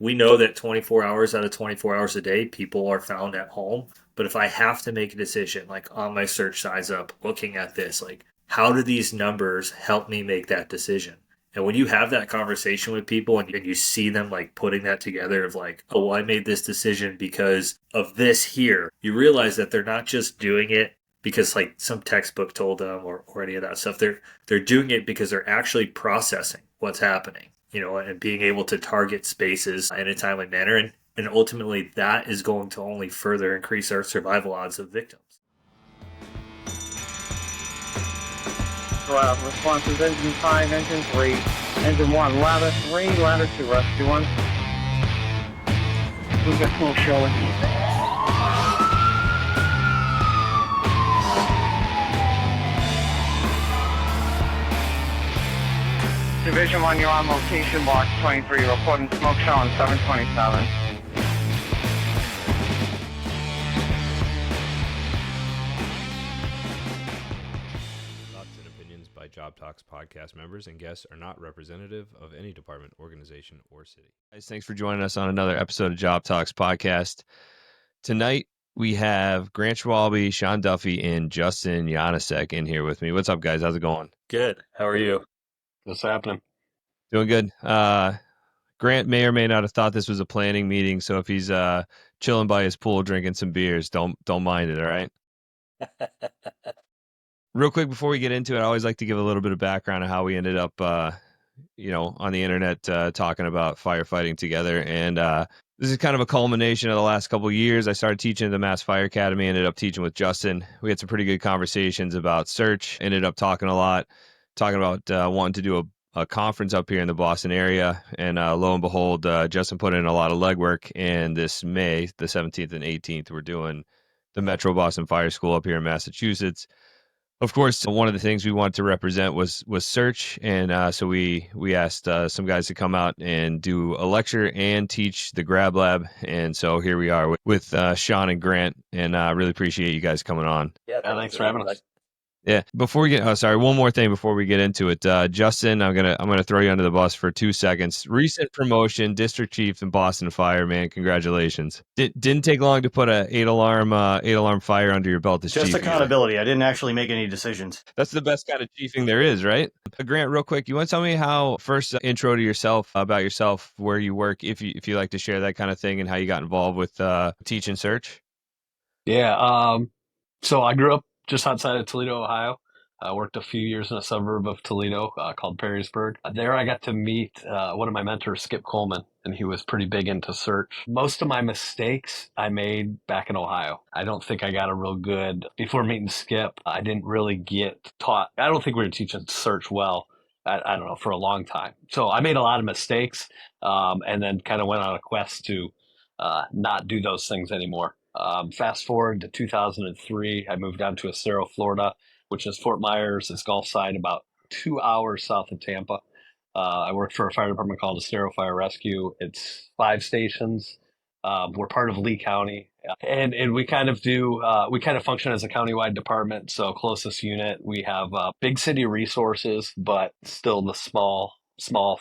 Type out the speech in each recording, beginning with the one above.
we know that 24 hours out of 24 hours a day, people are found at home. But if I have to make a decision, like on my search size up, looking at this, like how do these numbers help me make that decision? And when you have that conversation with people and you see them like putting that together of like, oh, well, I made this decision because of this here, you realize that they're not just doing it because like some textbook told them or any of that stuff. They're doing it because they're actually processing what's happening, and being able to target spaces in a timely manner. And ultimately that is going to only further increase our survival odds of victims. Responses engine 5, engine 3, engine 1, ladder 3, ladder 2, rescue 1. We've got smoke showing. Division 1, you're on location, box 23, reporting smoke showing 727. Job Talks podcast members and guests are not representative of any department, organization, or city. Guys, thanks for joining us on another episode of Job Talks podcast. Tonight, we have Grant Schwalbe, Sean Duffy, and Justin Yanosick in here with me. What's up, guys? How's it going? Good. How are you? What's happening? Doing good. Grant may or may not have thought this was a planning meeting, so if he's chilling by his pool drinking some beers, don't mind it, all right? Real quick, before we get into it, I always like to give a little bit of background of how we ended up, on the internet talking about firefighting together. And this is kind of a culmination of the last couple of years. I started teaching at the Mass Fire Academy, ended up teaching with Justin. We had some pretty good conversations about search, ended up talking about wanting to do a conference up here in the Boston area. And lo and behold, Justin put in a lot of legwork. And this May, the 17th and 18th, we're doing the Metro Boston Fire School up here in Massachusetts. Of course, one of the things we wanted to represent was search, and so we asked some guys to come out and do a lecture and teach the Grab Lab, and so here we are with Sean and Grant, and I really appreciate you guys coming on. Yeah, thanks for having us. Yeah. Before we get, one more thing before we get into it. Justin, I'm gonna throw you under the bus for 2 seconds. Recent promotion, district chief in Boston Fire, man. Congratulations. Didn't take long to put a 8-alarm fire under your belt. Just accountability. I didn't actually make any decisions. That's the best kind of chiefing there is, right? Grant, real quick, you want to tell me how first intro to yourself, about yourself, where you work, if you like to share that kind of thing, and how you got involved with teaching search? Yeah. So I grew up just outside of Toledo, Ohio. I worked a few years in a suburb of Toledo called Perrysburg. There I got to meet one of my mentors, Skip Coleman, and he was pretty big into search. Most of my mistakes I made back in Ohio. I don't think I got a real good, before meeting Skip, I didn't really get taught. I don't think we were teaching search well. I don't know, for a long time. So I made a lot of mistakes and then kind of went on a quest to not do those things anymore. Fast forward to 2003, I moved down to Estero, Florida, which is Fort Myers, it's Gulf side, about 2 hours south of Tampa. I worked for a fire department called Estero Fire Rescue. It's 5 stations. We're part of Lee County, and we kind of function as a countywide department. So closest unit, we have big city resources, but still the small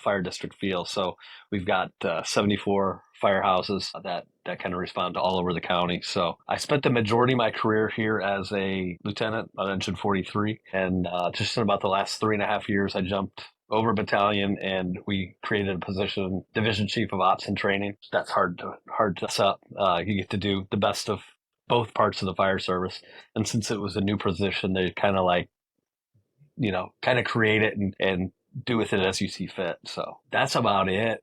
fire district feel. So we've got 74 firehouses that kind of respond to all over the county. So I spent the majority of my career here as a lieutenant on Engine 43. And just in about the last 3.5 years, I jumped over battalion and we created a position, Division Chief of Ops and Training. That's hard to set up. You get to do the best of both parts of the fire service. And since it was a new position, they kind of create it and do with it as you see fit. So that's about it.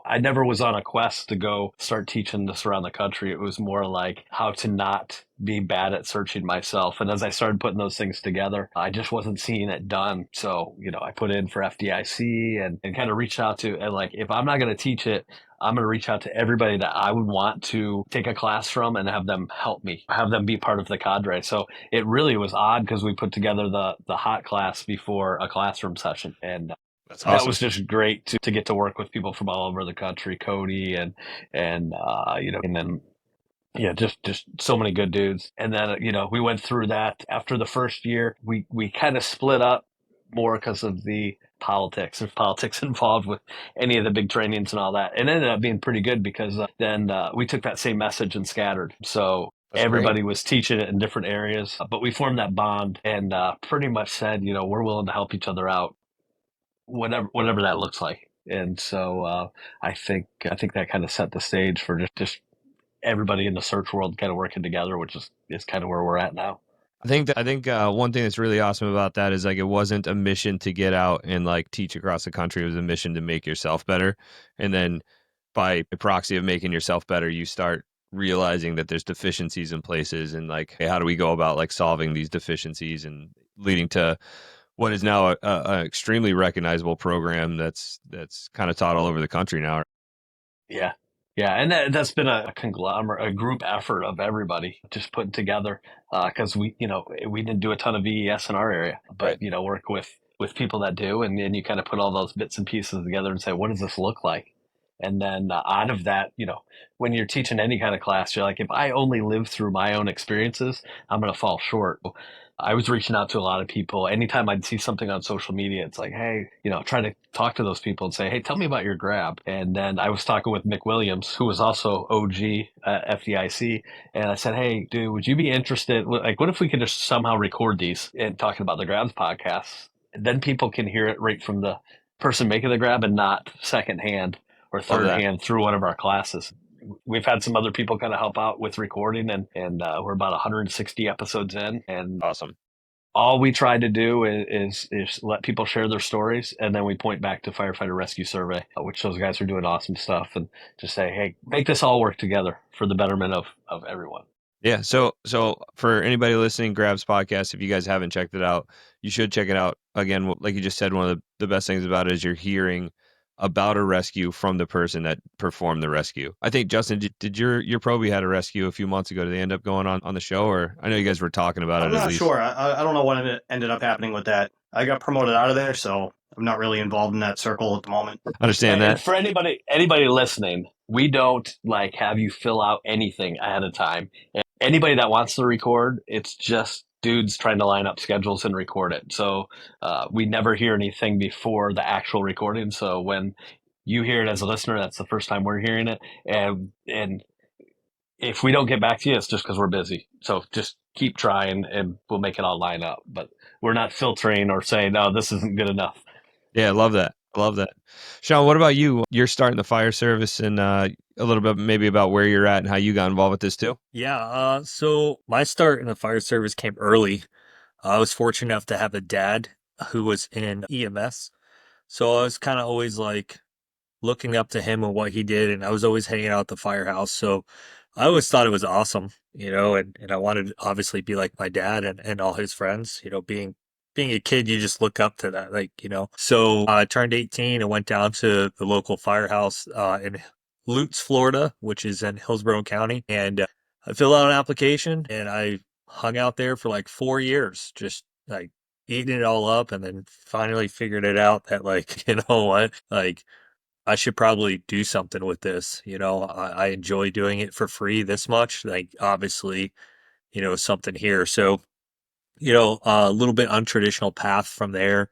I never was on a quest to go start teaching this around the country. It was more like how to not be bad at searching myself. And as I started putting those things together, I just wasn't seeing it done. So, I put in for FDIC and kind of reached out to, and like, if I'm not going to teach it, I'm going to reach out to everybody that I would want to take a class from and have them help me, have them be part of the cadre. So it really was odd because we put together the hot class before a classroom session. And That's awesome. That was just great to get to work with people from all over the country, Cody and then, just so many good dudes. And then, we went through that. After the first year, we kind of split up. more because of the politics. There's politics involved with any of the big trainings and all that. It ended up being pretty good because then we took that same message and scattered. So That's great. everybody was teaching it in different areas, but we formed that bond and pretty much said, we're willing to help each other out, whatever that looks like. And so I think that kind of set the stage for just everybody in the search world kind of working together, which is kind of where we're at now. I think one thing that's really awesome about that is like it wasn't a mission to get out and like teach across the country. It was a mission to make yourself better, and then by proxy of making yourself better, you start realizing that there's deficiencies in places, and like, hey, how do we go about like solving these deficiencies and leading to what is now a extremely recognizable program that's kind of taught all over the country now. Yeah. Yeah. And that's been a conglomerate, a group effort of everybody just putting together. Cause we didn't do a ton of VES in our area, but, Right. work with people that do. And then you kind of put all those bits and pieces together and say, what does this look like? And then out of that, when you're teaching any kind of class, you're like, if I only live through my own experiences, I'm going to fall short. I was reaching out to a lot of people. Anytime I'd see something on social media, it's like, hey, try to talk to those people and say, hey, tell me about your grab. And then I was talking with Mick Williams, who was also OG FDIC. And I said, hey, dude, would you be interested? Like, what if we could just somehow record these and talking about the grabs podcasts? And then people can hear it right from the person making the grab and not secondhand or Love third that. hand through one of our classes. We've had some other people kind of help out with recording, and we're about 160 episodes in, and Awesome. all we try to do is let people share their stories, and then we point back to Firefighter Rescue Survey, which those guys are doing awesome stuff, and just say, hey, make this all work together for the betterment of everyone. Yeah. So for anybody listening, Grabs podcast, if you guys haven't checked it out, you should check it out. Again, like you just said, one of the best things about it is you're hearing about a rescue from the person that performed the rescue. I think Justin, did your Proby had a rescue a few months ago? Did they end up going on the show, or I know you guys were talking about I'm it at not least. sure. I don't know what ended up happening with that. I got promoted out of there, so I'm not really involved in that circle at the moment. Understand And that? for anybody listening, we don't like have you fill out anything ahead of time. And anybody that wants to record, it's just dudes trying to line up schedules and record it. So we never hear anything before the actual recording. So when you hear it as a listener, that's the first time we're hearing it. And if we don't get back to you, it's just because we're busy. So just keep trying and we'll make it all line up. But we're not filtering or saying, no, this isn't good enough. Yeah, I love that. I love that. Sean, what about you? You're starting the fire service, and a little bit maybe about where you're at and how you got involved with this too. Yeah, so my start in the fire service came early. I was fortunate enough to have a dad who was in EMS. So I was kind of always like looking up to him and what he did, and I was always hanging out at the firehouse. So I always thought it was awesome, and I wanted to obviously be like my dad and all his friends, being a kid, you just look up to that, So I turned 18 and went down to the local firehouse in Lutz, Florida, which is in Hillsborough County. And I filled out an application and I hung out there for like 4 years, just like eating it all up. And then finally figured it out that, like, you know what, like, I should probably do something with this. I enjoy doing it for free this much. Like, obviously, something here. So, a little bit untraditional path from there.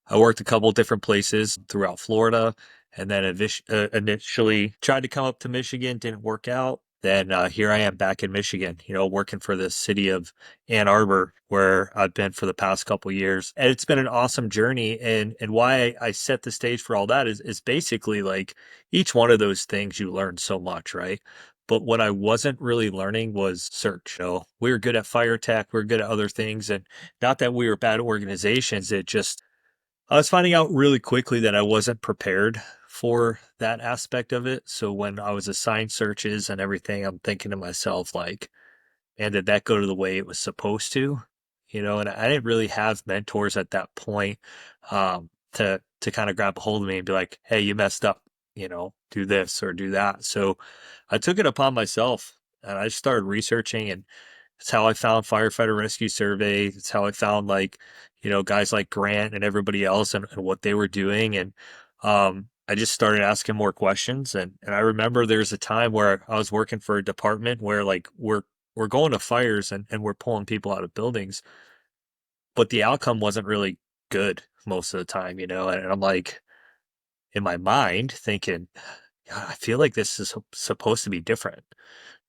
I worked a couple different places throughout Florida, and then initially tried to come up to Michigan, didn't work out. Then here I am back in Michigan, working for the city of Ann Arbor, where I've been for the past couple years. And it's been an awesome journey. And why I set the stage for all that is basically like each one of those things you learn so much, right? But what I wasn't really learning was search. We were good at fire tech, we were good at other things. And not that we were bad organizations, I was finding out really quickly that I wasn't prepared for that aspect of it. So when I was assigned searches and everything, I'm thinking to myself, like, man, did that go to the way it was supposed to? And I didn't really have mentors at that point to kind of grab a hold of me and be like, hey, you messed up, do this or do that. So I took it upon myself and I started researching, and it's how I found Firefighter Rescue Survey. It's how I found, like, guys like Grant and everybody else and what they were doing. And I just started asking more questions. And I remember there's a time where I was working for a department where, like, we're going to fires and we're pulling people out of buildings, but the outcome wasn't really good most of the time, and I'm like, in my mind thinking, "God, I feel like this is supposed to be different.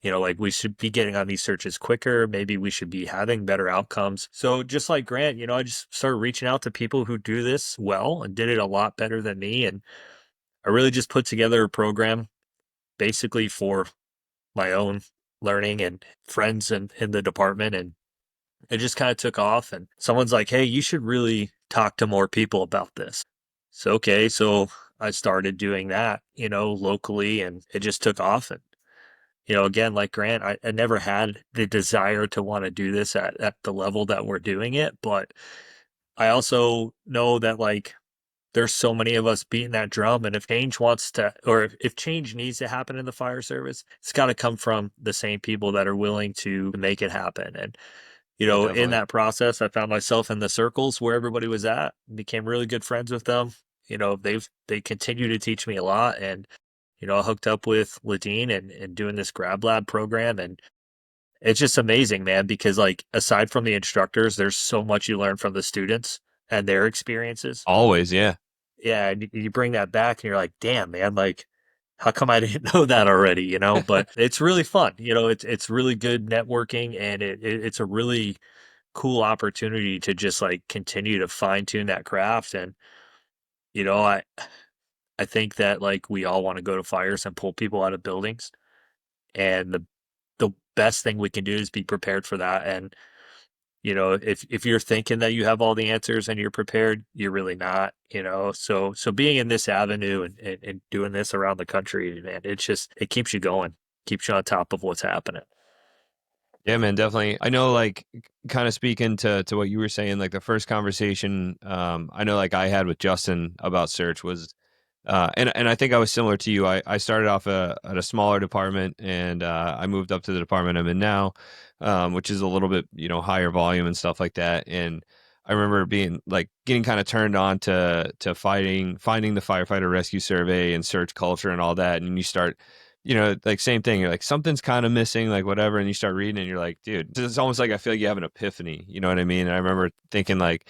Like we should be getting on these searches quicker. Maybe we should be having better outcomes." So just like Grant, I just started reaching out to people who do this well and did it a lot better than me. And I really just put together a program basically for my own learning and friends in the department. And it just kind of took off. And someone's like, "Hey, you should really talk to more people about this." So, okay. So I started doing that, locally, and it just took off. And again, like Grant, I never had the desire to want to do this at the level that we're doing it. But I also know that, like, there's so many of us beating that drum. And if change wants to, or if change needs to happen in the fire service, it's got to come from the same people that are willing to make it happen. And, Yeah, in definitely. that process, I found myself in the circles where everybody was at, became really good friends with them. They continue to teach me a lot. And, I hooked up with Ladine and doing this Grab Lab program. And it's just amazing, man, because, like, aside from the instructors, there's so much you learn from the students and their experiences. Always, yeah. Yeah, and you bring that back and you're like, "Damn, man, like, how come I didn't know that already?" But it's really fun. It's really good networking, and it's a really cool opportunity to just, like, continue to fine tune that craft. And, you know, I I think that, like, we all wanna go to fires and pull people out of buildings, and the best thing we can do is be prepared for that. And, if you're thinking that you have all the answers and you're prepared, you're really not. So being in this avenue and doing this around the country, man, it keeps you going, keeps you on top of what's happening. Yeah, man, definitely. I know, like, kind of speaking to what you were saying, like the first conversation, I know, like, I had with Justin about search was, and I think I was similar to you. I started off at a smaller department, and I moved up to the department I'm in now, which is a little bit, higher volume and stuff like that. And I remember being like getting kind of turned on to finding the firefighter rescue survey and search culture and all that. And you start, like, same thing. You're like, something's kind of missing, like, whatever. And you start reading and you're like, dude, it's almost like I feel like you have an epiphany. You know what I mean? And I remember thinking, like,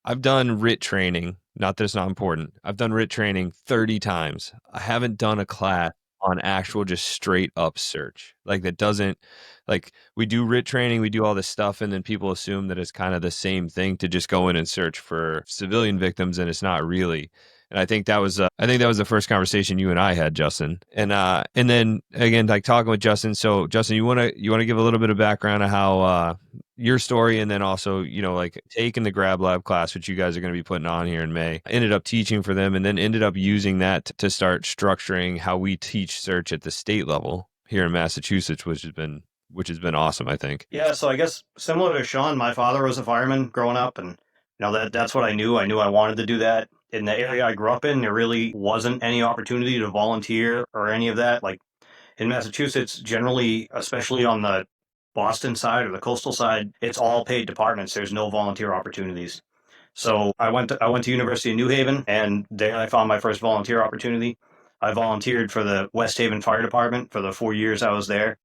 I've done RIT training. Not that it's not important. I've done RIT training 30 times. I haven't done a class on actual just straight up search. Like, that doesn't, like, we do RIT training, we do all this stuff, and then people assume that it's kind of the same thing to just go in and search for civilian victims, and it's not really. And I think that was the first conversation you and I had, Justin. And then again, like, talking with Justin. So Justin, you wanna give a little bit of background of how your story, and then also, like, taking the Grab Lab class, which you guys are going to be putting on here in May, ended up teaching for them, and then ended up using that to start structuring how we teach search at the state level here in Massachusetts, which has been awesome, I think. Yeah, so I guess similar to Sean, my father was a fireman growing up, and that's what I knew. I knew I wanted to do that. In the area I grew up in, there really wasn't any opportunity to volunteer or any of that. Like in Massachusetts, generally, especially on the Boston side or the coastal side, it's all paid departments. There's no volunteer opportunities. So I went to University of New Haven, and there I found my first volunteer opportunity. I volunteered for the West Haven Fire Department for the 4 years I was there,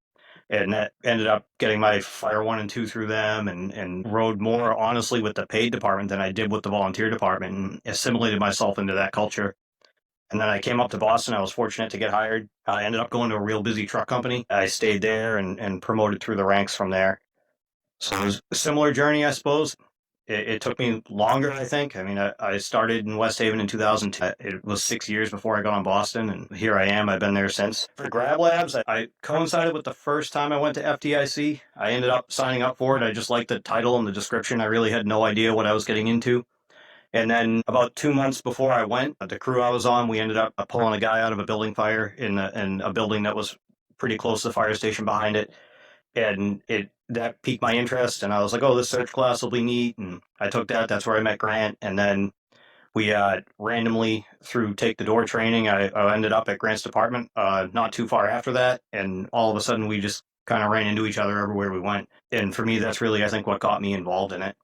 and that ended up getting my fire 1 and 2 through them, and rode more honestly with the paid department than I did with the volunteer department, and assimilated myself into that culture. And then I came up to Boston. I was fortunate to get hired. I ended up going to a real busy truck company. I stayed there and promoted through the ranks from there. So it was a similar journey, I suppose. It took me longer, I think. I mean, I started in West Haven in 2002. It was 6 years before I got on Boston, and here I am. I've been there since. For Grab Labs, I coincided with the first time I went to FDIC. I ended up signing up for it. I just liked the title and the description. I really had no idea what I was getting into. And then about 2 months before I went, the crew I was on, we ended up pulling a guy out of a building fire in a building that was pretty close to the fire station behind it. And that piqued my interest, and I was like, "Oh, this search class will be neat." And I took that. That's where I met Grant, and then we randomly, through take the door training, I ended up at Grant's department not too far after that, and all of a sudden we just kind of ran into each other everywhere we went. And for me, that's really, I think, what got me involved in it.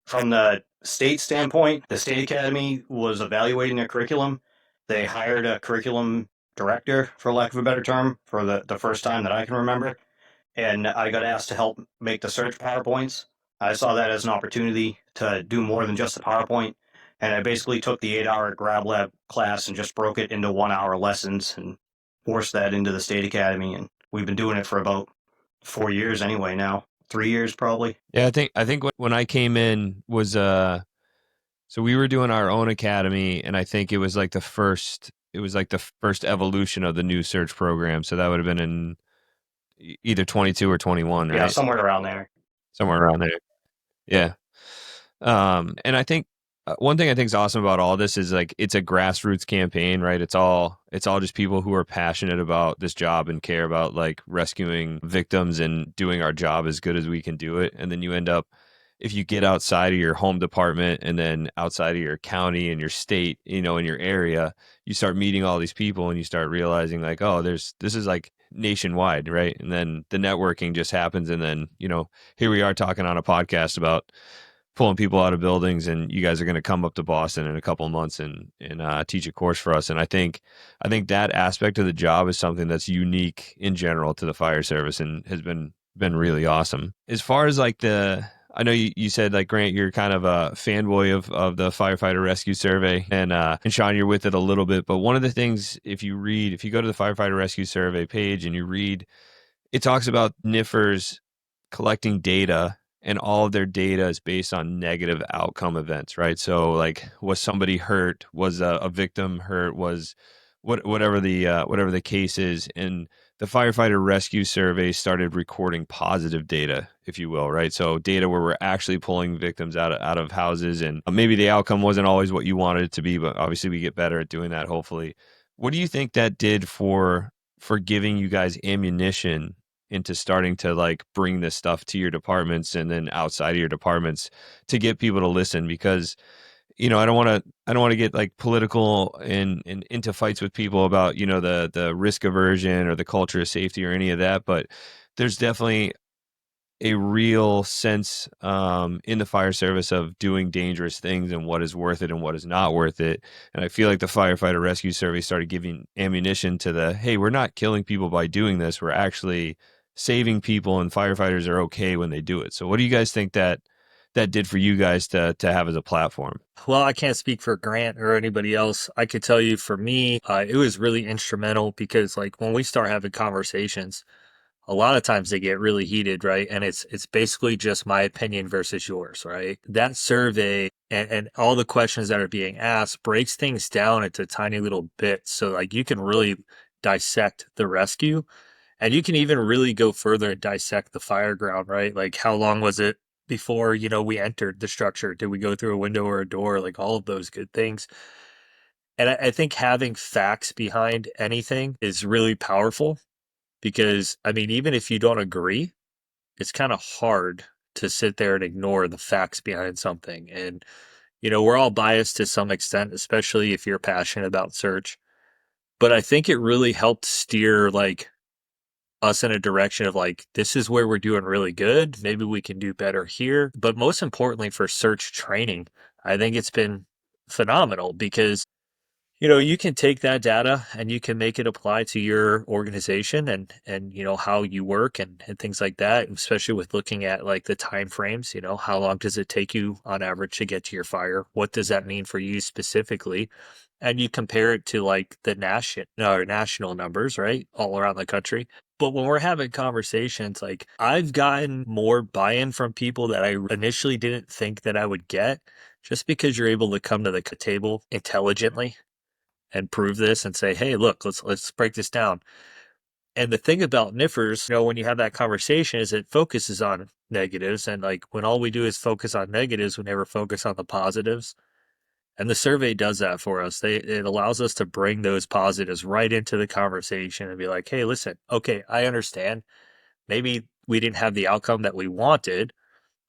From the state standpoint, the state academy was evaluating their curriculum. They hired a curriculum director, for lack of a better term, for the first time that I can remember, and I got asked to help make the search PowerPoints. I saw that as an opportunity to do more than just a PowerPoint. And I basically took the 8-hour Grab Lab class and just broke it into 1-hour lessons and forced that into the State Academy. And we've been doing it for about 4 years anyway now. 3 years probably. Yeah, I think when I came in was so we were doing our own academy, and I think it was like the first evolution of the new search program. So that would have been in either 22 or 21, Yeah, right? somewhere around there. Somewhere around there. Yeah. And I think one thing I think is awesome about all this is like it's a grassroots campaign, right? It's all just people who are passionate about this job and care about like rescuing victims and doing our job as good as we can do it. And then you end up, if you get outside of your home department and then outside of your county and your state, in your area, you start meeting all these people and you start realizing like, oh, this is like nationwide, right? And then the networking just happens, and then here we are talking on a podcast about pulling people out of buildings, and you guys are going to come up to Boston in a couple of months and teach a course for us. And I think that aspect of the job is something that's unique in general to the fire service and has been really awesome. As far as like I know you said like, Grant, you're kind of a fanboy of the Firefighter Rescue Survey, and Sean, you're with it a little bit. But one of the things, if you go to the Firefighter Rescue Survey page and you read, it talks about NIFers collecting data, and all of their data is based on negative outcome events, right? So like, was somebody hurt? Was a victim hurt? Was whatever the case is. And the Firefighter Rescue Survey started recording positive data, if you will, right? So data where we're actually pulling victims out of houses, and maybe the outcome wasn't always what you wanted it to be, but obviously we get better at doing that, hopefully. What do you think that did for giving you guys ammunition into starting to like bring this stuff to your departments and then outside of your departments to get people to listen? Because I don't want to get like political and into fights with people about the risk aversion or the culture of safety or any of that, but there's definitely a real sense in the fire service of doing dangerous things and what is worth it and what is not worth it. And I feel like the Firefighter Rescue Survey started giving ammunition to the, hey, we're not killing people by doing this. We're actually saving people, and firefighters are okay when they do it. So what do you guys think that did for you guys to have as a platform? Well, I can't speak for Grant or anybody else. I could tell you for me, it was really instrumental because like when we start having conversations, a lot of times they get really heated, right? And it's basically just my opinion versus yours, right? That survey and all the questions that are being asked breaks things down into tiny little bits. So like you can really dissect the rescue, and you can even really go further and dissect the fire ground, right? Like how long was it before, we entered the structure? Did we go through a window or a door? Like all of those good things. And I think having facts behind anything is really powerful because, I mean, even if you don't agree, it's kind of hard to sit there and ignore the facts behind something. And, we're all biased to some extent, especially if you're passionate about search. But I think it really helped steer like us in a direction of like, this is where we're doing really good. Maybe we can do better here. But most importantly, for search training, I think it's been phenomenal because you can take that data and you can make it apply to your organization and how you work and things like that, especially with looking at like the time frames. How long does it take you on average to get to your fire? What does that mean for you specifically? And you compare it to like the national numbers, right? All around the country. But when we're having conversations, like I've gotten more buy-in from people that I initially didn't think that I would get, just because you're able to come to the table intelligently and prove this and say, hey, look, let's break this down. And the thing about NIFers, when you have that conversation, is it focuses on negatives. And like when all we do is focus on negatives, we never focus on the positives. And the survey does that for us. It allows us to bring those positives right into the conversation and be like, hey, listen, okay, I understand. Maybe we didn't have the outcome that we wanted,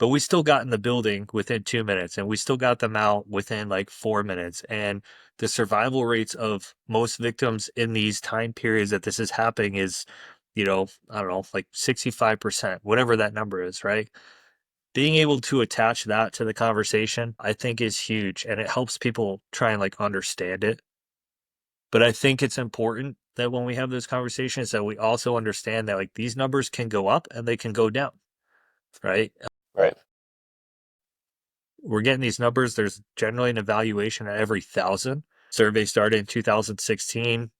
but we still got in the building within 2 minutes and we still got them out within like 4 minutes. And the survival rates of most victims in these time periods that this is happening is, I don't know, like 65%, whatever that number is, right? Being able to attach that to the conversation, I think is huge, and it helps people try and like understand it. But I think it's important that when we have those conversations that we also understand that like these numbers can go up and they can go down, right? Right. we're getting these numbers. There's generally an evaluation at every 1,000. Survey started in 2016.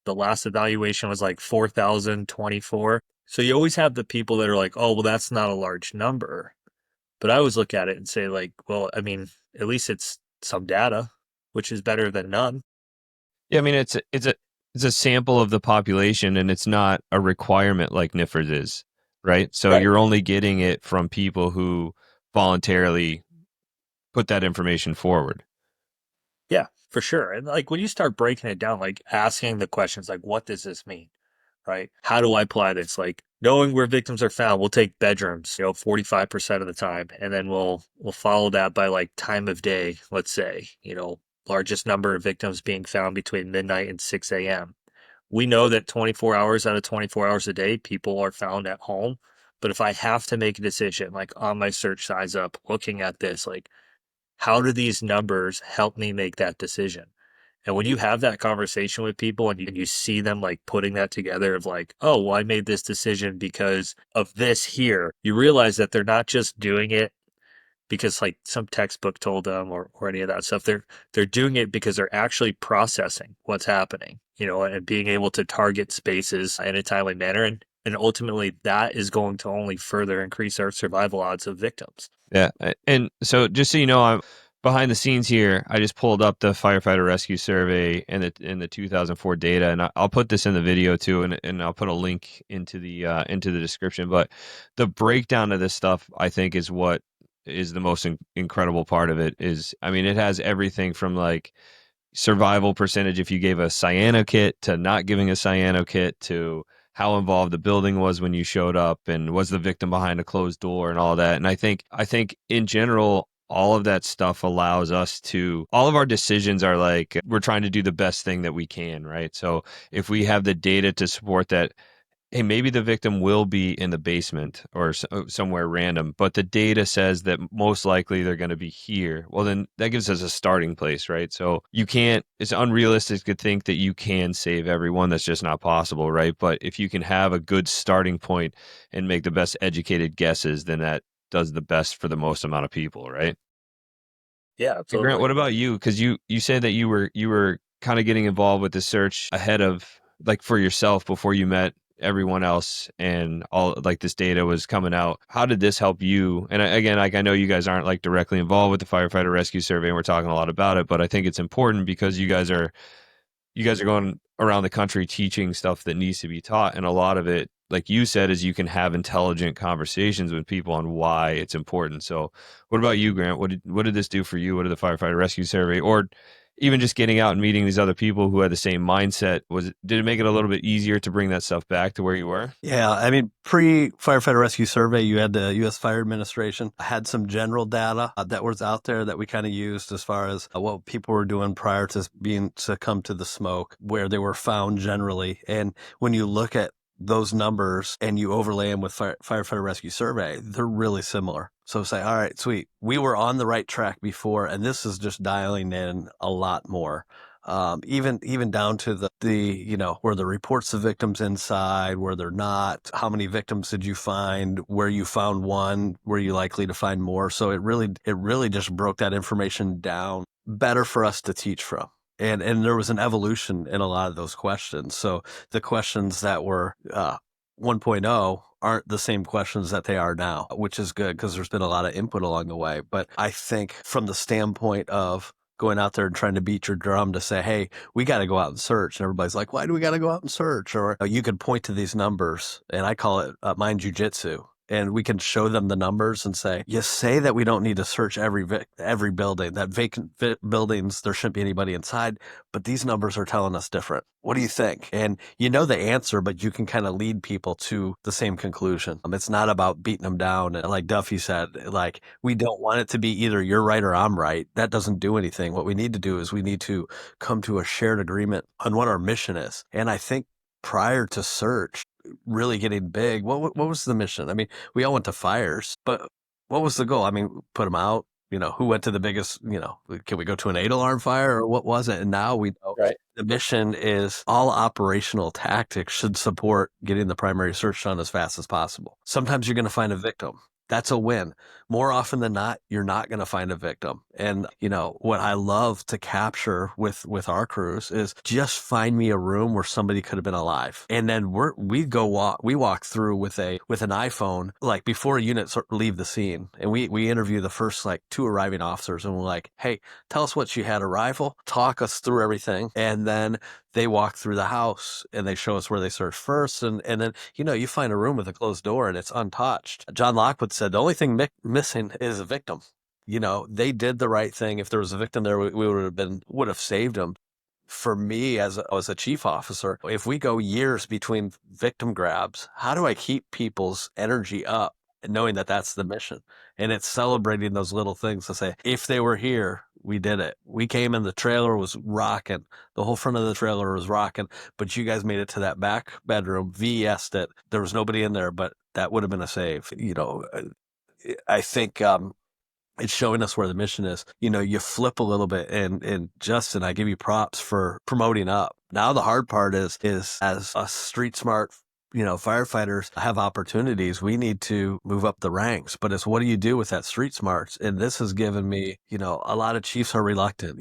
The last evaluation was like 4,024. So you always have the people that are like, oh, well, that's not a large number. But I always look at it and say, like, well, I mean, at least it's some data, which is better than none. Yeah, I mean, it's a sample of the population, and it's not a requirement like NIFRS is, right? So Right. you're only getting it from people who voluntarily put that information forward. Yeah, for sure. And like when you start breaking it down, like asking the questions, like, what does this mean? Right? How do I apply this? Like knowing where victims are found, we'll take bedrooms, 45% of the time, and then we'll follow that by like time of day, let's say, largest number of victims being found between midnight and 6 a.m. We know that 24 hours out of 24 hours a day, people are found at home. But if I have to make a decision, like on my search size up, looking at this, like how do these numbers help me make that decision? And when you have that conversation with people and you see them like putting that together of like, oh, well, I made this decision because of this here, you realize that they're not just doing it because like some textbook told them or any of that stuff. They're doing it because they're actually processing what's happening, and being able to target spaces in a timely manner. And ultimately that is going to only further increase our survival odds of victims. Yeah, and so just so you know, I'm behind the scenes here. I just pulled up the Firefighter Rescue Survey and the 2004 data, and I'll put this in the video too, and I'll put a link into the description. But the breakdown of this stuff, I think, is what is the most incredible part of it. Is, I mean, it has everything from like survival percentage if you gave a cyano kit to not giving a cyano kit to how involved the building was when you showed up and was the victim behind a closed door and all that. And I think in general, all of that stuff allows us to, all of our decisions are like, we're trying to do the best thing that we can, right? So if we have the data to support that, hey, maybe the victim will be in the basement or somewhere random, but the data says that most likely they're going to be here. Well, then that gives us a starting place, right? So it's unrealistic to think that you can save everyone. That's just not possible, right? But if you can have a good starting point and make the best educated guesses, then that does the best for the most amount of people, right? Yeah, So Grant, totally. what about you? Because you said that you were kind of getting involved with the search ahead of, like, for yourself before you met everyone else and all, like, this data was coming out. How did this help you? And again, like, I know you guys aren't like directly involved with the Firefighter Rescue Survey, and we're talking a lot about it, but I think it's important because you guys are going around the country teaching stuff that needs to be taught. And a lot of it, like you said, is you can have intelligent conversations with people on why it's important. So what about you, Grant? What did this do for you? What did the Firefighter Rescue Survey, or even just getting out and meeting these other people who had the same mindset, did it make it a little bit easier to bring that stuff back to where you were? Yeah, I mean, pre-Firefighter Rescue Survey, you had the U.S. Fire Administration had some general data that was out there that we kind of used as far as what people were doing prior to being succumbed to the smoke, where they were found generally. And when you look at those numbers and you overlay them with Firefighter Rescue Survey, they're really similar. So say, all right, sweet, we were on the right track before, and this is just dialing in a lot more. Even down to the were the reports of victims inside, were there not, how many victims did you find, where you found one, were you likely to find more? So it really just broke that information down better for us to teach from. And there was an evolution in a lot of those questions. So the questions that were 1.0 aren't the same questions that they are now, which is good because there's been a lot of input along the way. But I think from the standpoint of going out there and trying to beat your drum to say, hey, we got to go out and search. And everybody's like, why do we got to go out and search? Or you could point to these numbers, and I call it mind jujitsu. And we can show them the numbers and say, you say that we don't need to search every building, that vacant buildings, there shouldn't be anybody inside, but these numbers are telling us different. What do you think? And you know the answer, but you can kind of lead people to the same conclusion. It's not about beating them down. And like Duffy said, like, we don't want it to be either you're right or I'm right. That doesn't do anything. What we need to do is we need to come to a shared agreement on what our mission is. And I think prior to search really getting big, what was the mission? I mean, we all went to fires, but what was the goal? I mean, put them out. Who went to the biggest, can we go to an 8 alarm fire or what was it? And now we know the mission is all operational tactics should support getting the primary search done as fast as possible. Sometimes you're going to find a victim. that's a win. More often than not, you're not going to find a victim. And, what I love to capture with our crews is just find me a room where somebody could have been alive. And then we walk through with an iPhone, like before units leave the scene. And we interview the first like 2 arriving officers, and we're like, hey, tell us what you had arrival, talk us through everything. And then they walk through the house and they show us where they search first. And then, you find a room with a closed door and it's untouched. John Lockwood said the only thing missing is a victim. They did the right thing. If there was a victim there, we would have saved them. For me, as a chief officer, if we go years between victim grabs, how do I keep people's energy up and knowing that that's the mission? And it's celebrating those little things to say, if they were here, we did it. We came in, the trailer was rocking. The whole front of the trailer was rocking, but you guys made it to that back bedroom, VS'd it. There was nobody in there, but that would have been a save. I think, it's showing us where the mission is. You flip a little bit, and Justin, I give you props for promoting up. Now the hard part is as a street smart, firefighters have opportunities. We need to move up the ranks, but it's what do you do with that street smarts? And this has given me, a lot of chiefs are reluctant,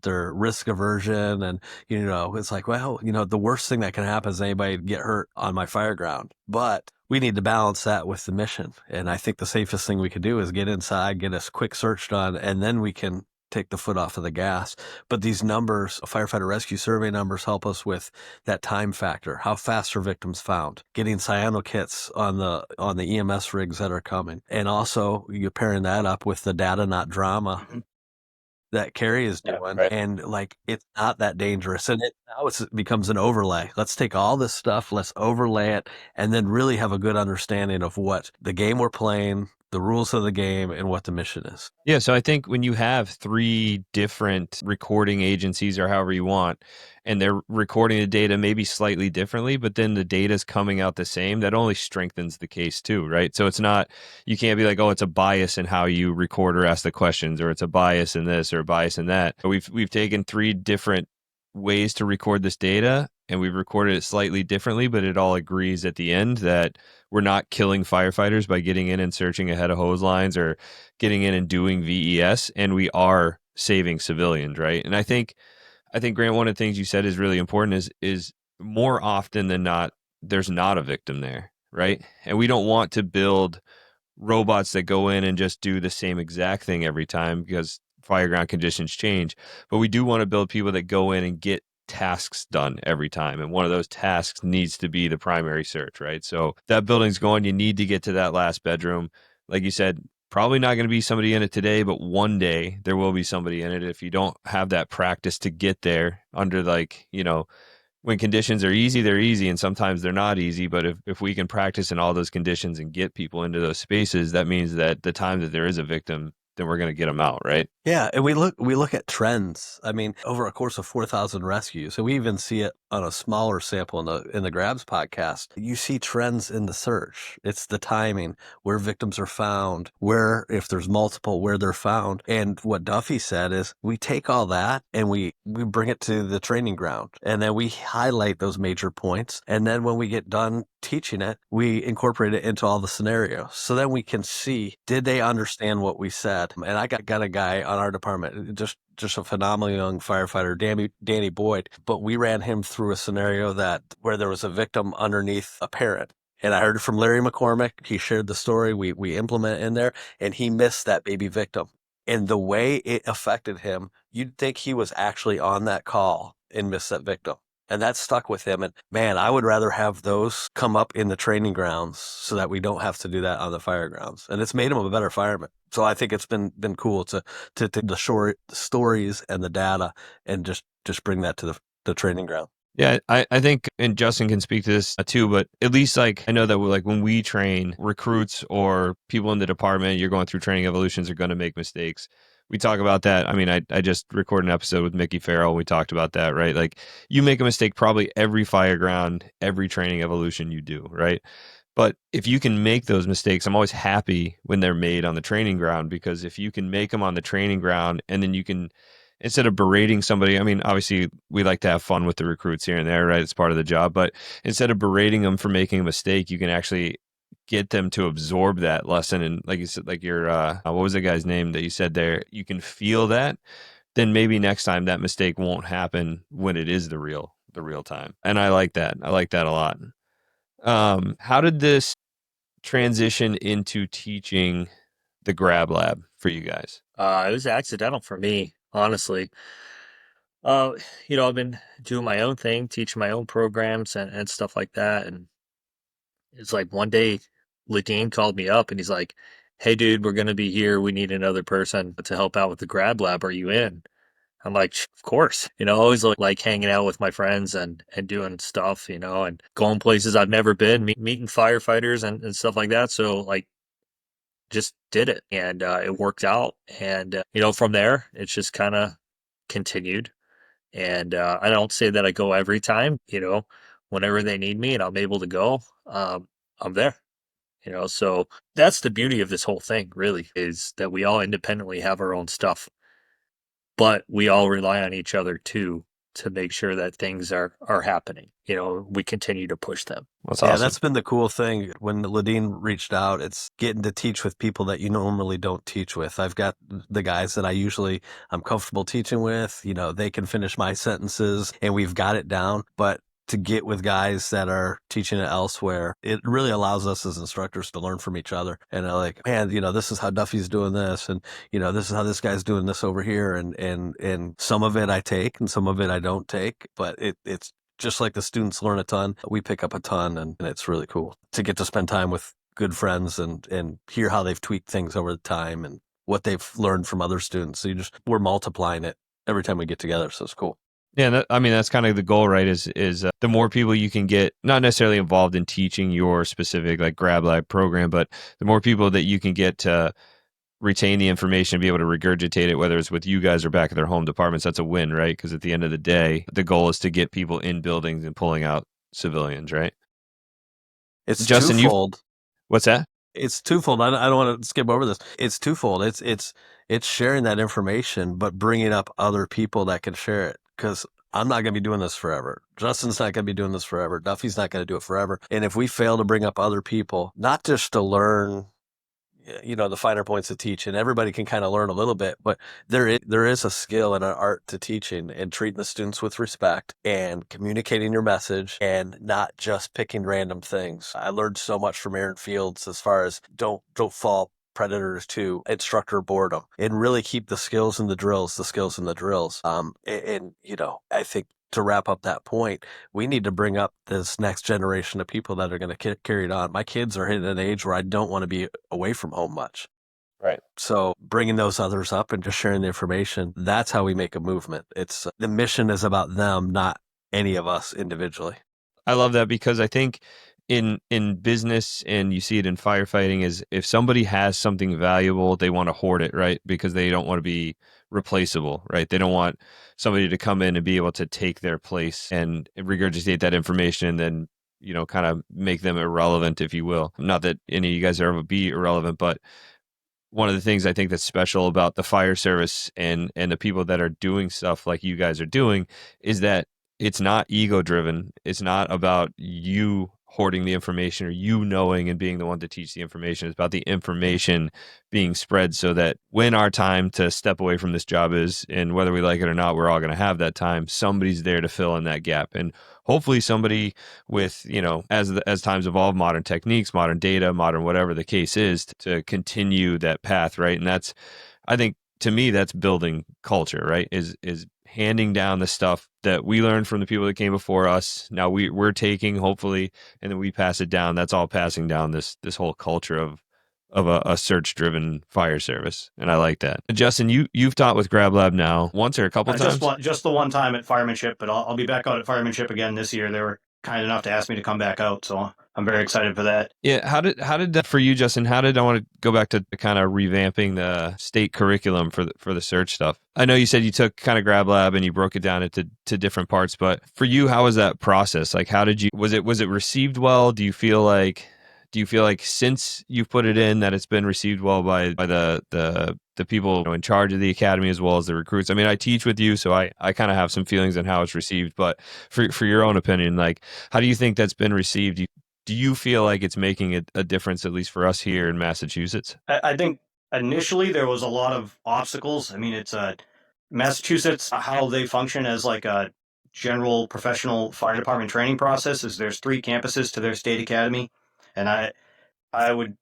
they're risk aversion, and, it's like, well, the worst thing that can happen is anybody get hurt on my fire ground. But we need to balance that with the mission. And I think the safest thing we could do is get inside, get a quick search done, and then we can take the foot off of the gas. But these numbers, Firefighter Rescue Survey numbers, help us with that time factor. How fast are victims found? Getting cyano kits on the EMS rigs that are coming. And also you're pairing that up with the data, not drama. That Carrie is doing, right. And like it's not that dangerous, and now it becomes an overlay. Let's take all this stuff, let's overlay it, and then really have a good understanding of what the game we're playing, the rules of the game, and what the mission is. Yeah, so I think when you have 3 different recording agencies or however you want, and they're recording the data maybe slightly differently, but then the data's coming out the same, that only strengthens the case too, right? So it's not, you can't be like, oh, it's a bias in how you record or ask the questions, or it's a bias in this or a bias in that. We've taken 3 different ways to record this data, and we've recorded it slightly differently, but it all agrees at the end that we're not killing firefighters by getting in and searching ahead of hose lines or getting in and doing VES, and we are saving civilians, right? And I think Grant, one of the things you said is really important is more often than not, there's not a victim there, right? And we don't want to build robots that go in and just do the same exact thing every time because fireground conditions change. But we do want to build people that go in and get tasks done every time. And one of those tasks needs to be the primary search, right? So that building's going, you need to get to that last bedroom. Like you said, probably not going to be somebody in it today, but one day there will be somebody in it. If you don't have that practice to get there under when conditions are easy, they're easy, and sometimes they're not easy. But if we can practice in all those conditions and get people into those spaces, that means that the time that there is a victim, then we're going to get them out, right? Yeah, and we look at trends. I mean, over a course of 4,000 rescues, and we even see it on a smaller sample in the Grabs podcast. You see trends in the search. It's the timing, where victims are found, where if there's multiple, where they're found. And what Duffy said is we take all that and we bring it to the training ground, and then we highlight those major points. And then when we get done teaching it, we incorporate it into all the scenarios. So then we can see, did they understand what we said? And I got a guy on our department, just a phenomenal young firefighter, Danny Boyd, but we ran him through a scenario where there was a victim underneath a parent. And I heard it from Larry McCormick. He shared the story. We implement it in there, and he missed that baby victim. And the way it affected him, you'd think he was actually on that call and missed that victim. And that stuck with him. And man, I would rather have those come up in the training grounds so that we don't have to do that on the fire grounds. And it's made him a better fireman. So I think it's been cool to take the stories and the data and just bring that to the training ground. Yeah, I think, and Justin can speak to this too, but at least I know that when we train recruits or people in the department, you're going through training evolutions are going to make mistakes. We talk about that. I mean, I just recorded an episode with Mickey Farrell. We talked about that, right? Like you make a mistake probably every fire ground, every training evolution you do, right? But if you can make those mistakes, I'm always happy when they're made on the training ground, because if you can make them on the training ground and then you can, instead of berating somebody, I mean, obviously we like to have fun with the recruits here and there, right? It's part of the job. But instead of berating them for making a mistake, you can actually get them to absorb that lesson. And like you said, like your, what was the guy's name that you said there? You can feel that, then maybe next time that mistake won't happen when it is the real time. And I like that. I like that a lot. How did this transition into teaching the Grab Lab for you guys? It was accidental for me, honestly. Uh, I've been doing my own thing, teaching my own programs and stuff like that. And it's like one day, Ladine called me up and he's like, "Hey, dude, we're going to be here. We need another person to help out with the Grab Lab. Are you in?" I'm like, Of course." Always like hanging out with my friends and doing stuff, and going places I've never been, meeting firefighters and stuff like that. So, like, just did it and it worked out. And, from there, it's just kind of continued. And I don't say that I go every time, whenever they need me and I'm able to go, I'm there. So that's the beauty of this whole thing, really, is that we all independently have our own stuff, but we all rely on each other too to make sure that things are happening. We continue to push them. That's Yeah, awesome. that's been the cool thing. When Ladine reached out, it's getting to teach with people that you normally don't teach with. I've got the guys that I'm comfortable teaching with. They can finish my sentences and we've got it down. But to get with guys that are teaching it elsewhere, it really allows us as instructors to learn from each other. And like, man, this is how Duffy's doing this, and this is how this guy's doing this over here. And some of it I take, and some of it I don't take. But it's just like the students learn a ton, we pick up a ton, and it's really cool to get to spend time with good friends and hear how they've tweaked things over the time and what they've learned from other students. So we're multiplying it every time we get together. So it's cool. Yeah, that's kind of the goal, right? Is the more people you can get, not necessarily involved in teaching your specific like Grab Lab program, but the more people that you can get to retain the information, be able to regurgitate it, whether it's with you guys or back at their home departments, that's a win, right? Because at the end of the day, the goal is to get people in buildings and pulling out civilians, right? It's Justin, twofold. What's that? It's twofold. I don't want to skip over this. It's twofold. It's sharing that information, but bringing up other people that can share it. Because I'm not going to be doing this forever. Justin's not going to be doing this forever. Duffy's not going to do it forever. And if we fail to bring up other people, not just to learn, the finer points of teaching, everybody can kind of learn a little bit, but there is a skill and an art to teaching and treating the students with respect and communicating your message and not just picking random things. I learned so much from Aaron Fields as far as don't fall predators to instructor boredom and really keep the skills and the drills. I think to wrap up that point, we need to bring up this next generation of people that are going to carry it on. My kids are hitting an age where I don't want to be away from home much. Right. So bringing those others up and just sharing the information, that's how we make a movement. It's the mission is about them, not any of us individually. I love that because I think in business, and you see it in firefighting, is if somebody has something valuable, they want to hoard it, right? Because they don't want to be replaceable, right? They don't want somebody to come in and be able to take their place and regurgitate that information and then, kind of make them irrelevant, if you will. Not that any of you guys ever be irrelevant, but one of the things I think that's special about the fire service and the people that are doing stuff like you guys are doing is that it's not ego driven. It's not about you hoarding the information or you knowing and being the one to teach the information. It's about the information being spread so that when our time to step away from this job is, and whether we like it or not, we're all going to have that time, somebody's there to fill in that gap. And hopefully somebody with, as times evolve, modern techniques, modern data, modern whatever the case is, to continue that path, right? And that's, I think, to me, that's building culture, right? Is handing down the stuff that we learned from the people that came before us. Now we're taking, hopefully, and then we pass it down. That's all passing down this whole culture of a search-driven fire service, and I like that. And Justin, you've taught with Grab Lab now once or a couple times? Just the one time at Firemanship, but I'll be back out at Firemanship again this year. They were kind enough to ask me to come back out, so I'm very excited for that. Yeah, how did that for you, Justin? How did I want to go back to kind of revamping the state curriculum for the search stuff? I know you said you took kind of Grab Lab and you broke it down into different parts, but for you, how was that process? Like, how did you was it received well? Do you feel like since you've put it in that it's been received well by the people in charge of the academy as well as the recruits? I mean, I teach with you, so I kind of have some feelings on how it's received, but for your own opinion, like, how do you think that's been received? do you feel like it's making a difference, at least for us here in Massachusetts? I think initially there was a lot of obstacles. I mean, it's Massachusetts, how they function as like a general professional fire department training process is there's 3 campuses to their state academy. And I would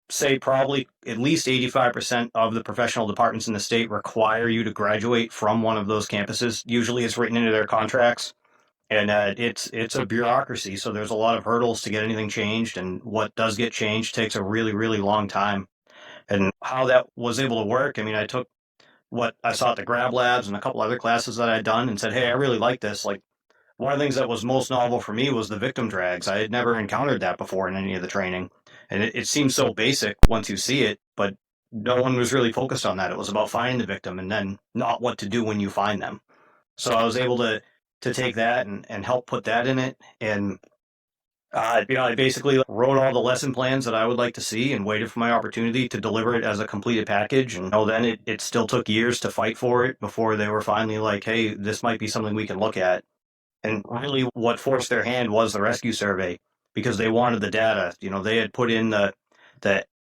say probably at least 85% of the professional departments in the state require you to graduate from one of those campuses. Usually it's written into their contracts. And it's a bureaucracy, so there's a lot of hurdles to get anything changed, and what does get changed takes a really, really long time. And how that was able to work, I mean, I took what I saw at the Grab Labs and a couple other classes that I'd done and said, hey, I really like this. Like, one of the things that was most novel for me was the victim drags. I had never encountered that before in any of the training. And it seems so basic once you see it, but no one was really focused on that. It was about finding the victim and then not what to do when you find them. So I was able to take that and help put that in it. And I basically wrote all the lesson plans that I would like to see and waited for my opportunity to deliver it as a completed package. And then it still took years to fight for it before they were finally like, hey, this might be something we can look at. And really what forced their hand was the rescue survey because they wanted the data. They had put in the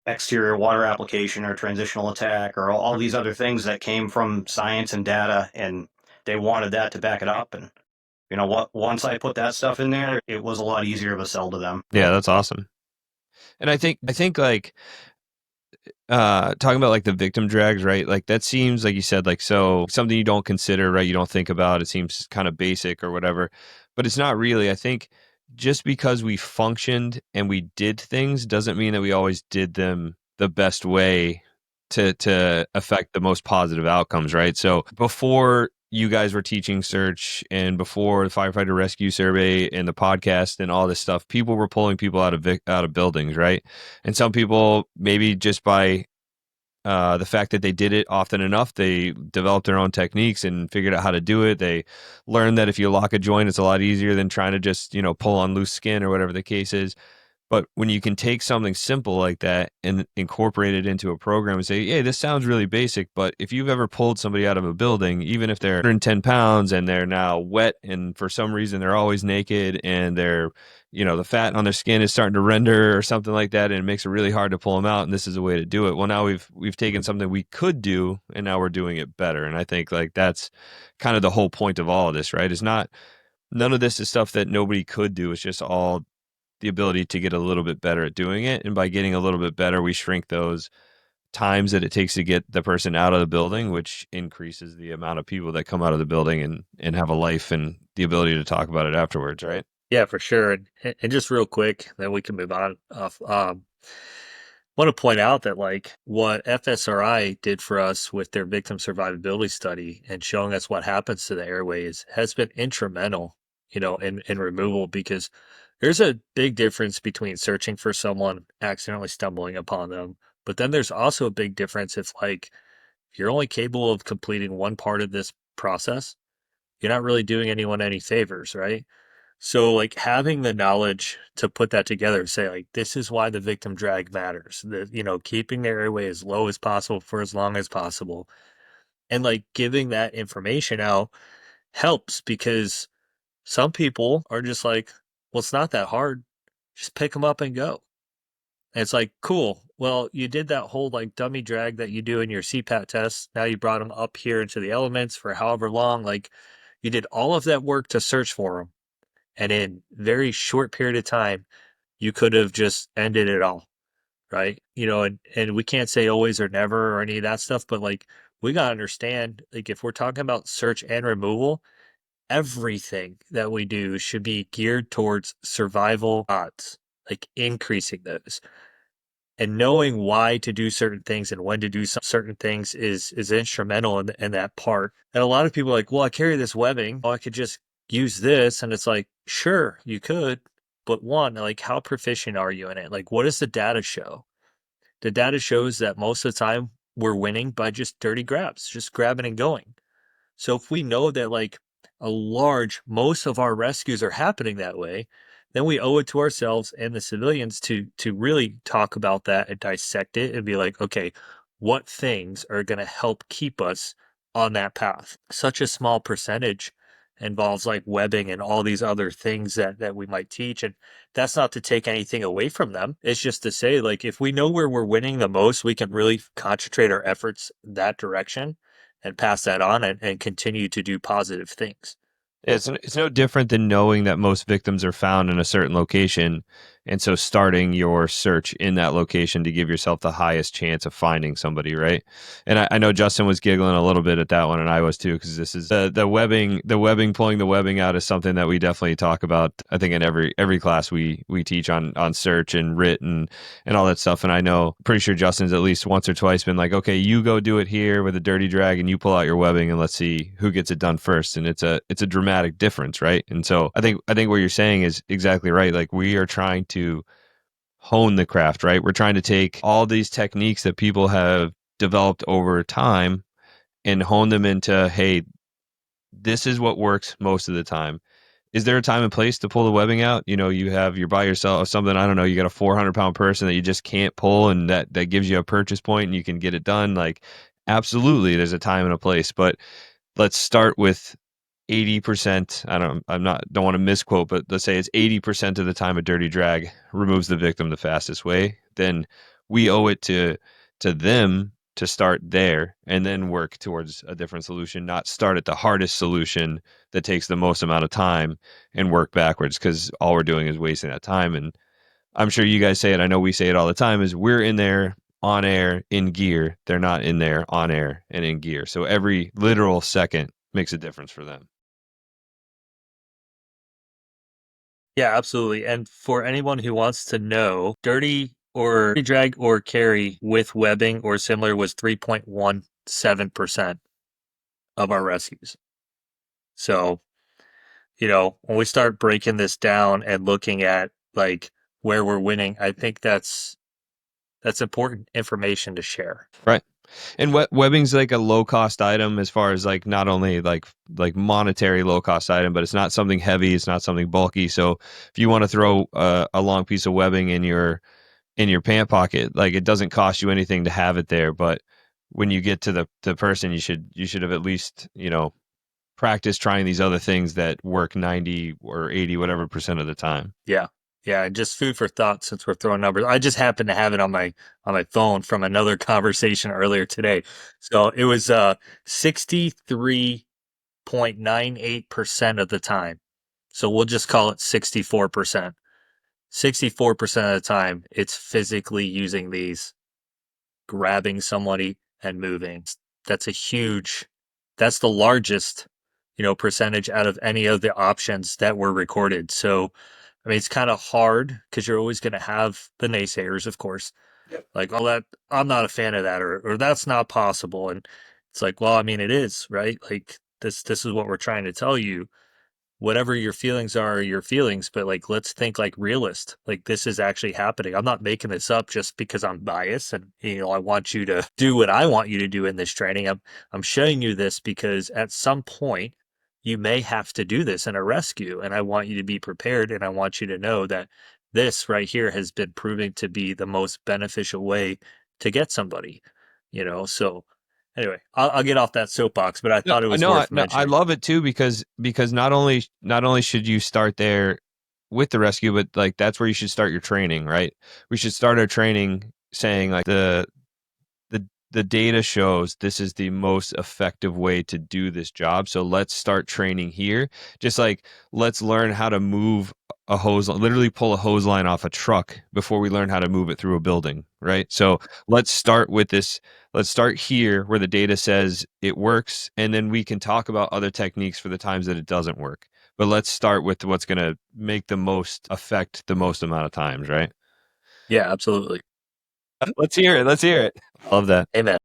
exterior water application or transitional attack or all these other things that came from science and data, and they wanted that to back it up. And once I put that stuff in there, it was a lot easier of a sell to them. Yeah, that's awesome. And I think like talking about like the victim drags, right? Like that seems like you said, like, so something you don't consider, right? You don't think about. It seems kind of basic or whatever, but it's not really. I think just because we functioned and we did things doesn't mean that we always did them the best way to affect the most positive outcomes, right? So before you guys were teaching search and before the Firefighter Rescue Survey and the podcast and all this stuff, people were pulling people out of buildings, right? And some people, maybe just by the fact that they did it often enough, they developed their own techniques and figured out how to do it. They learned that if you lock a joint, it's a lot easier than trying to just, pull on loose skin or whatever the case is. But when you can take something simple like that and incorporate it into a program and say, hey, this sounds really basic, but if you've ever pulled somebody out of a building, even if they're 110 pounds and they're now wet and for some reason they're always naked and they're, the fat on their skin is starting to render or something like that, and it makes it really hard to pull them out, and this is a way to do it. Well, now we've taken something we could do and now we're doing it better. And I think like that's kind of the whole point of all of this, right? It's not, none of this is stuff that nobody could do. It's just all the ability to get a little bit better at doing it. And by getting a little bit better, we shrink those times that it takes to get the person out of the building, which increases the amount of people that come out of the building and have a life and the ability to talk about it afterwards, right? Yeah, for sure. And just real quick, then we can move on off. Want to point out that like what FSRI did for us with their victim survivability study and showing us what happens to the airways has been instrumental, in removal, because there's a big difference between searching for someone, accidentally stumbling upon them, but then there's also a big difference if like you're only capable of completing one part of this process, you're not really doing anyone any favors, right? So like having the knowledge to put that together, say like this is why the victim drag matters. That keeping their airway as low as possible for as long as possible. And like giving that information out helps because some people are just like, well, it's not that hard. Just pick them up and go. And it's like, cool. Well, you did that whole like dummy drag that you do in your CPAT test. Now you brought them up here into the elements for however long. Like you did all of that work to search for them. And in very short period of time, you could have just ended it all. Right. And we can't say always or never or any of that stuff, but like we got to understand, like if we're talking about search and removal, everything that we do should be geared towards survival odds, like increasing those. And knowing why to do certain things and when to do certain things is instrumental in that part. And a lot of people are like, well, I carry this webbing. Oh, I could just use this. And it's like, sure, you could. But one, like, how proficient are you in it? Like, what does the data show? The data shows that most of the time we're winning by just dirty grabs, just grabbing and going. So if we know that like most of our rescues are happening that way, then we owe it to ourselves and the civilians to really talk about that and dissect it and be like, okay, what things are going to help keep us on that path? Such a small percentage involves like webbing and all these other things that we might teach. And that's not to take anything away from them. It's just to say, like, if we know where we're winning the most, we can really concentrate our efforts that direction and pass that on and continue to do positive things. It's no different than knowing that most victims are found in a certain location, and so starting your search in that location to give yourself the highest chance of finding somebody, right? And I know Justin was giggling a little bit at that one, and I was too, because this is the webbing, pulling the webbing out is something that we definitely talk about. I think in every class we teach on search and RIT and all that stuff. And I know, pretty sure Justin's at least once or twice been like, okay, you go do it here with a dirty drag, and you pull out your webbing, and let's see who gets it done first. And it's a dramatic difference, right? And so I think what you're saying is exactly right. Like, we are trying to hone the craft, right? We're trying to take all these techniques that people have developed over time and hone them into, hey, this is what works most of the time. Is there a time and place to pull the webbing out? You know, you're by yourself or something, I don't know, you got a 400-pound person that you just can't pull, and that gives you a purchase point and you can get it done. Like, absolutely, there's a time and a place, but let's start with 80%. Don't want to misquote, but let's say it's 80% of the time a dirty drag removes the victim the fastest way. Then we owe it to them to start there and then work towards a different solution, not start at the hardest solution that takes the most amount of time and work backwards, because all we're doing is wasting that time. And I'm sure you guys say it, I know we say it all the time, is we're in there on air in gear. They're not in there on air and in gear. So every literal second makes a difference for them. Yeah, absolutely. And for anyone who wants to know, dirty or drag or carry with webbing or similar was 3.17% of our rescues. So, when we start breaking this down and looking at like where we're winning, I think that's important information to share. Right. And webbing's like a low cost item, as far as like not only like monetary low cost item, but it's not something heavy, it's not something bulky. So if you want to throw a long piece of webbing in your pant pocket, like, it doesn't cost you anything to have it there. But when you get to the person, you should have at least, practiced trying these other things that work 90 or 80 whatever percent of the time. Yeah. Yeah, just food for thought since we're throwing numbers. I just happened to have it on my phone from another conversation earlier today. So it was 63.98% of the time. So we'll just call it 64%. 64% of the time, it's physically using these, grabbing somebody and moving. That's that's the largest, percentage out of any of the options that were recorded. So, I mean, it's kind of hard because you're always going to have the naysayers, of course. Yep. Like, oh, that I'm not a fan of that, or that's not possible. And it's like, well, I mean, it is, right? Like, this is what we're trying to tell you. Whatever your feelings are your feelings, but like, let's think like realist. Like, this is actually happening. I'm not making this up just because I'm biased and I want you to do what I want you to do in this training. I'm showing you this because at some point you may have to do this in a rescue, and I want you to be prepared, and I want you to know that this right here has been proving to be the most beneficial way to get somebody. So anyway, I'll get off that soapbox, but I thought it was worth mentioning. I love it too, because not only should you start there with the rescue, but like, that's where you should start your training, right? We should start our training saying, like, the data shows this is the most effective way to do this job. So let's start training here. Just like, let's learn how to move a hose, literally pull a hose line off a truck before we learn how to move it through a building, right? So let's start with this. Let's start here where the data says it works, and then we can talk about other techniques for the times that it doesn't work. But let's start with what's going to make the most effect the most amount of times, right? Yeah, absolutely. Let's hear it. Let's hear it. Love that. Amen.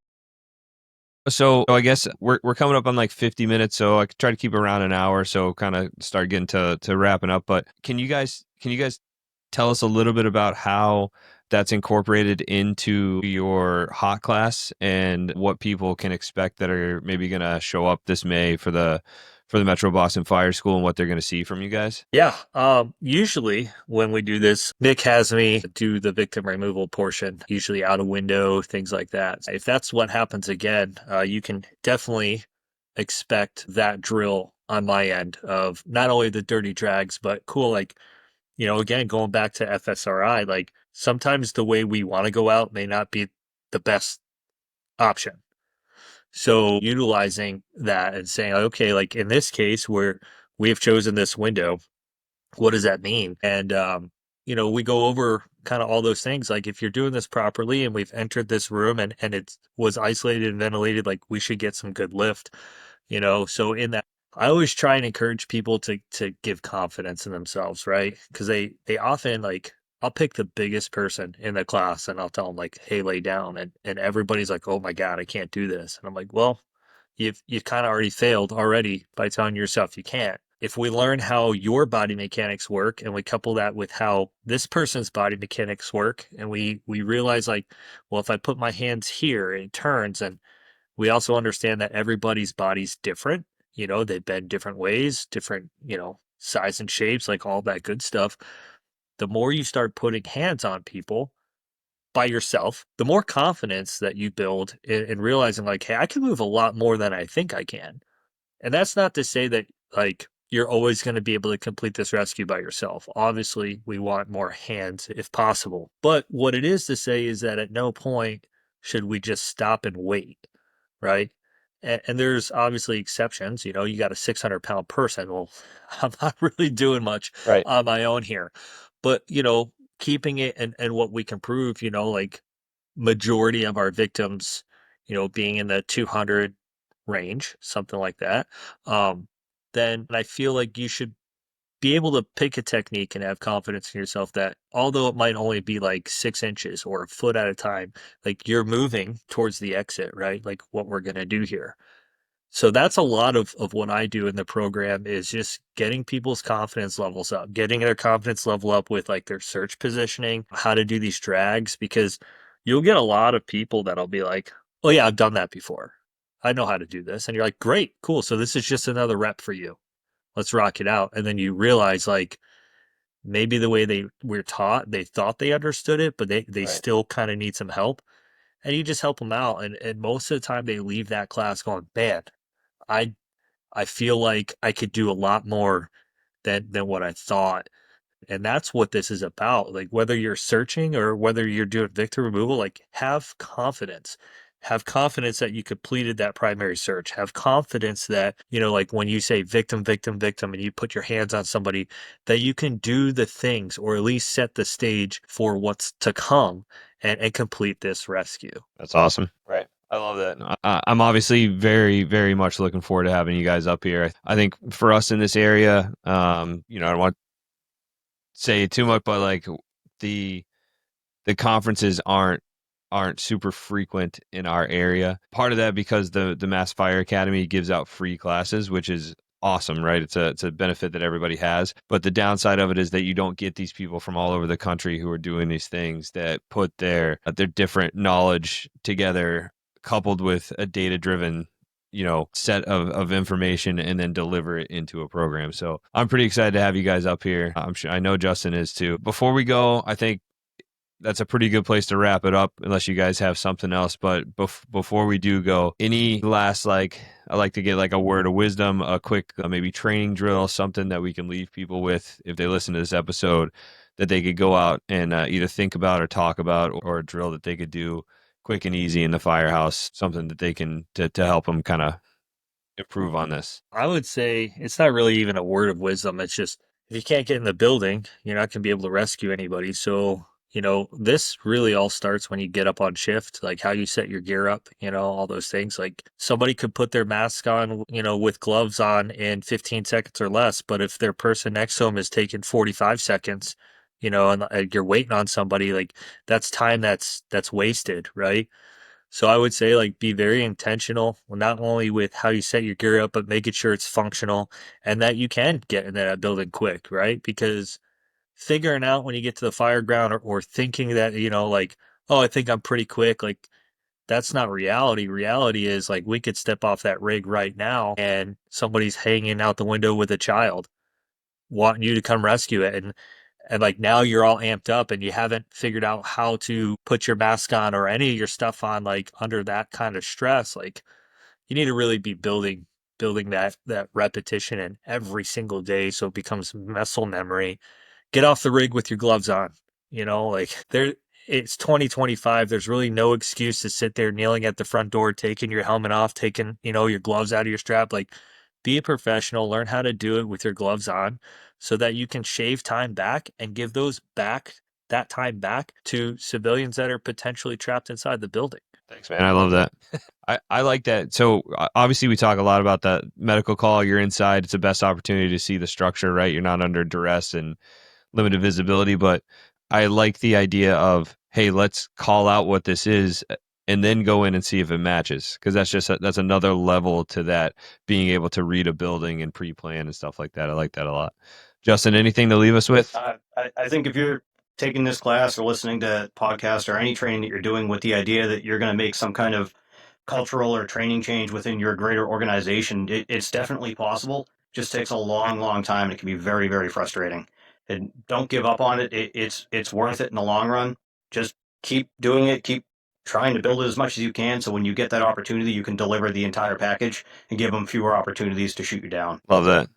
So I guess we're coming up on like 50 minutes, so I could try to keep around an hour, so kind of start getting to wrapping up. But can you guys tell us a little bit about how that's incorporated into your hot class and what people can expect that are maybe going to show up this May for the Metro Boston Fire School, and what they're going to see from you guys? Yeah. Usually when we do this, Nick has me do the victim removal portion, usually out a window, things like that. If that's what happens again, you can definitely expect that drill on my end of not only the dirty drags, but cool, like, again, going back to FSRI, like sometimes the way we want to go out may not be the best option. So utilizing that and saying, okay, like in this case where we have chosen this window, what does that mean? And, we go over kind of all those things. Like if you're doing this properly and we've entered this room and it was isolated and ventilated, like we should get some good lift, So in that, I always try and encourage people to give confidence in themselves, right? Because they often like I'll pick the biggest person in the class and I'll tell them like, hey, lay down. And everybody's like, oh my God, I can't do this. And I'm like, well, you've kind of already failed already by telling yourself you can't. If we learn how your body mechanics work and we couple that with how this person's body mechanics work, and we realize like, well, if I put my hands here, it turns, and we also understand that everybody's body's different. They bend different ways, different, size and shapes, like all that good stuff. The more you start putting hands on people by yourself, the more confidence that you build in realizing like, hey, I can move a lot more than I think I can. And that's not to say that like you're always going to be able to complete this rescue by yourself. Obviously, we want more hands if possible. But what it is to say is that at no point should we just stop and wait, right? And there's obviously exceptions. You got a 600-pound person. Well, I'm not really doing much Right. on my own here. But, keeping it and what we can prove, like majority of our victims, being in the 200 range, something like that, then I feel like you should be able to pick a technique and have confidence in yourself that although it might only be like 6 inches or a foot at a time, like you're moving towards the exit, right? Like what we're going to do here. So that's a lot of what I do in the program is just getting people's confidence levels up, getting their confidence level up with like their search positioning, how to do these drags, because you'll get a lot of people that'll be like, oh yeah, I've done that before. I know how to do this. And you're like, great, cool. So this is just another rep for you. Let's rock it out. And then you realize like maybe the way they were taught, they thought they understood it, but they Right. still kind of need some help. And you just help them out. And most of the time they leave that class going, man, I I feel like I could do a lot more than what I thought. And that's what this is about. Like whether you're searching or whether you're doing victim removal, like have confidence. Have confidence that you completed that primary search. Have confidence that, like when you say victim, victim, victim, and you put your hands on somebody, that you can do the things or at least set the stage for what's to come and complete this rescue. That's awesome. Right. I love that. I'm obviously very, very much looking forward to having you guys up here. I think for us in this area, I don't want to say too much, but like the conferences aren't super frequent in our area. Part of that because the Mass Fire Academy gives out free classes, which is awesome, right? It's a benefit that everybody has. But the downside of it is that you don't get these people from all over the country who are doing these things that put their different knowledge together, coupled with a data driven set of information and then deliver it into a program. So I'm pretty excited to have you guys up here. I know Justin is too. Before we go, I think that's a pretty good place to wrap it up unless you guys have something else. But before we do go, any last, like, I like to get like a word of wisdom, a quick maybe training drill, something that we can leave people with if they listen to this episode that they could go out and either think about or talk about, or a drill that they could do quick and easy in the firehouse, something that they can to help them kind of improve on this. I would say it's not really even a word of wisdom. It's just if you can't get in the building, you're not going to be able to rescue anybody. So, this really all starts when you get up on shift, like how you set your gear up, all those things. Like somebody could put their mask on, with gloves on in 15 seconds or less. But if their person next to them is taking 45 seconds, and you're waiting on somebody, like that's time that's wasted, right? So I would say like be very intentional, not only with how you set your gear up, but making sure it's functional and that you can get in that building quick, right? Because figuring out when you get to the fire ground or thinking that, like, oh, I think I'm pretty quick, like that's not reality. Reality is like we could step off that rig right now and somebody's hanging out the window with a child wanting you to come rescue it. And like now you're all amped up and you haven't figured out how to put your mask on or any of your stuff on like under that kind of stress. Like you need to really be building building that repetition in every single day so it becomes muscle memory. Get off the rig with your gloves on. It's 2025. There's really no excuse to sit there kneeling at the front door, taking your helmet off, taking, your gloves out of your strap. Like, be a professional, learn how to do it with your gloves on so that you can shave time back and give that time back to civilians that are potentially trapped inside the building. Thanks, man. I love that. I like that. So obviously we talk a lot about that medical call. You're inside. It's the best opportunity to see the structure, right? You're not under duress and limited visibility, but I like the idea of, hey, let's call out what this is and then go in and see if it matches. Cause that's another level to that, being able to read a building and pre-plan and stuff like that. I like that a lot. Justin, anything to leave us with? I think if you're taking this class or listening to podcast or any training that you're doing with the idea that you're going to make some kind of cultural or training change within your greater organization, it's definitely possible. It just takes a long, long time. It can be very, very frustrating. And don't give up on it. It's worth it in the long run. Just keep doing it. Keep trying to build it as much as you can. So when you get that opportunity, you can deliver the entire package and give them fewer opportunities to shoot you down. Love that.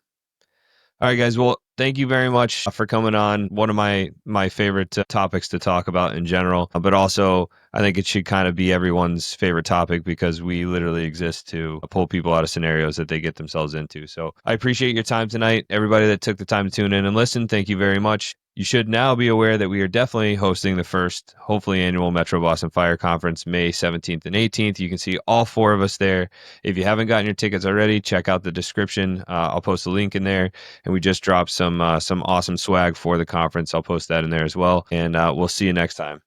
All right, guys. Well, thank you very much for coming on. One of my favorite topics to talk about in general, but also I think it should kind of be everyone's favorite topic because we literally exist to pull people out of scenarios that they get themselves into. So I appreciate your time tonight. Everybody that took the time to tune in and listen, thank you very much. You should now be aware that we are definitely hosting the first, hopefully, annual Metro Boston Fire Conference, May 17th and 18th. You can see all 4 of us there. If you haven't gotten your tickets already, check out the description. I'll post a link in there. And we just dropped some awesome swag for the conference. I'll post that in there as well. And we'll see you next time.